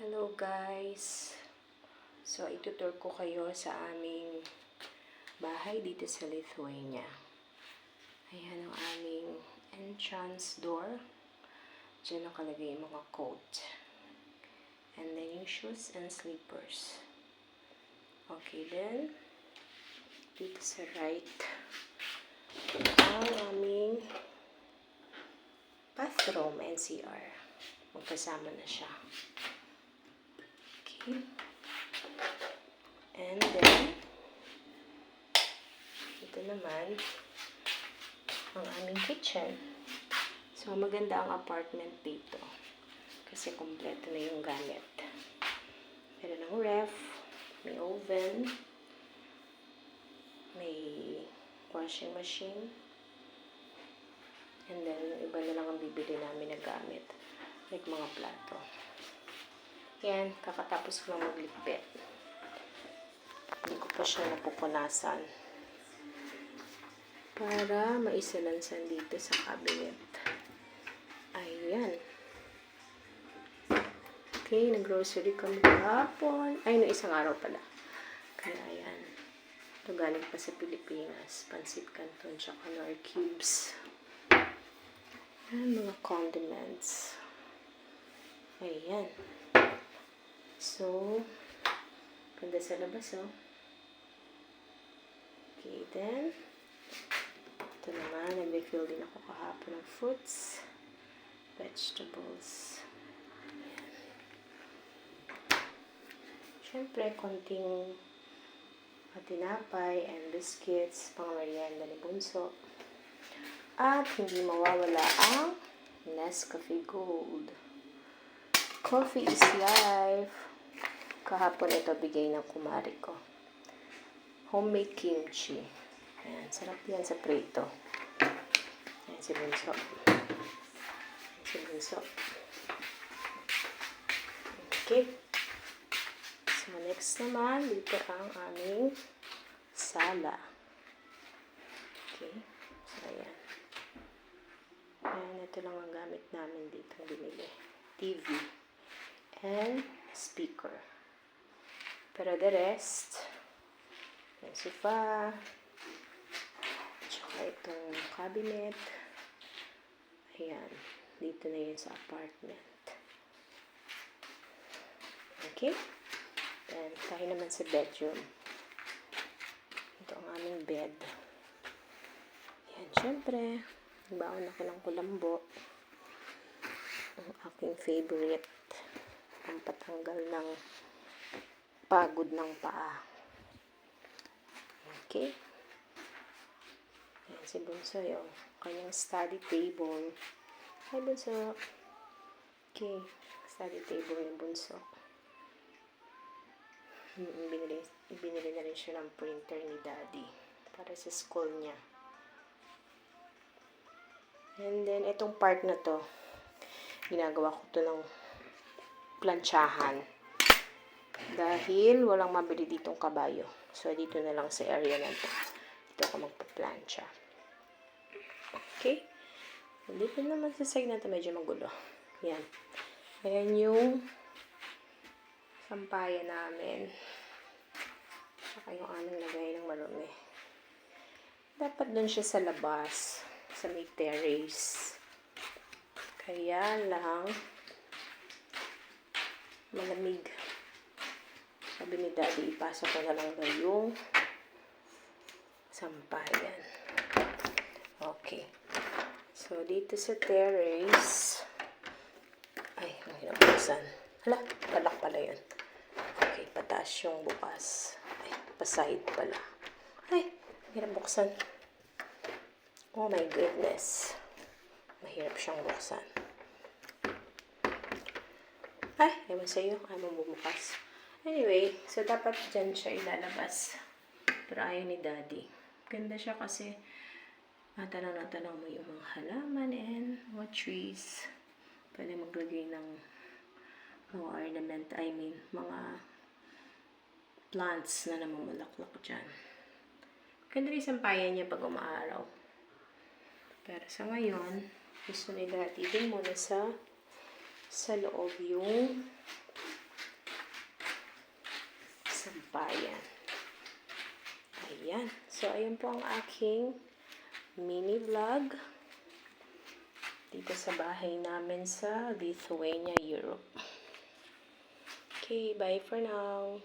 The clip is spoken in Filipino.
Hello guys! So, itutur ko kayo sa aming bahay dito sa Lithuania. Ayan ang aming entrance door. Diyan nakalagay yung mga coat. And then yung shoes and slippers. Okay, then dito sa right ang aming bathroom and CR. Magkasama na siya. Okay. And then, ito naman, ang aming kitchen. So, maganda ang apartment dito. Kasi kompleto na yung gamit. Meron ng ref, may oven, may washing machine, and then, iba na lang ang bibili namin na gamit. Like mga plato. Yan, kakatapos ko lang magligpit. Hindi ko pa siya napupunasan. Para maisalansan dito sa cabinet. Ayan. Okay, nag-grocery kami kahapon. Ay, no, isang araw pala. Kaya ayan. Ito galing pa sa Pilipinas. Pansit Canton, tsaka Nor cubes. Ayan, mga condiments. Ayan. So, ganda sa labas, oh. Okay, then, ito naman, nag-refill din ako kahapon ng fruits, vegetables. Ayan. Siyempre, konting tinapay and biscuits, pang merienda ni Bunso. At hindi mawawala ang Nescafe Gold. Coffee is life. Kahapon ito bigay ng kumari ko. Homemade kimchi. Ayan, sarap yan sa prito. Ayan si Bunso. Okay. So, next naman, dito ang aming sala. Okay. So, ayan. Ayan, ito lang ang gamit namin dito. Binili. TV. And speaker. Pero the rest, yung sofa, tsaka itong cabinet, ayan, dito na yun sa apartment. Okay? Then, tayo naman sa bedroom. Ito ang aming bed. Ayan, syempre, baon ako ng kulambo. Ang aking favorite. Ang patanggal ng pagod ng paa. Okay? Ayan si Bunso yung kanyang study table. Hi, Bunso. Okay. Study table ni Bunso. Binili na rin siya ng printer ni Daddy para sa school niya. And then, itong part na to, ginagawa ko to ng plantsahan. Dahil walang mabili ditong kabayo. So, dito na lang sa area na to. Dito ako magpa-plancha. Okay? Dito naman sa side na to, medyo magulo. Yan. Ayan yung sampayan namin. Saka yung aming lagay ng marumi. Dapat dun siya sa labas. Sa may terrace. Kaya lang malamig. Sabi ni Daddy, ipasok ko na lang daw yung sampayan. Okay. So, dito sa terrace, ay, ang hirap buksan. Hala, talak pala yun. Okay, pataas yung bukas. Ay, paside pala. Ay, ang hirap buksan. Oh my goodness. Mahirap siyang buksan. Ay, ewan sa'yo. Ay, mabubukas. Anyway, so dapat dyan siya ilalabas. Pero ayaw ni Daddy. Ganda siya kasi tanaw na tanaw mo yung mga halaman and mga trees. Pwede maglagay ng mga ornament. I mean, mga plants na namumulaklak dyan. Ganda rin sampayan niya pag umaaraw. Pero sa ngayon, gusto ni Daddy din muna sa loob yung sampayan. Ayan. So, ayan po ang aking mini vlog dito sa bahay namin sa Lithuania, Europe. Okay, bye for now.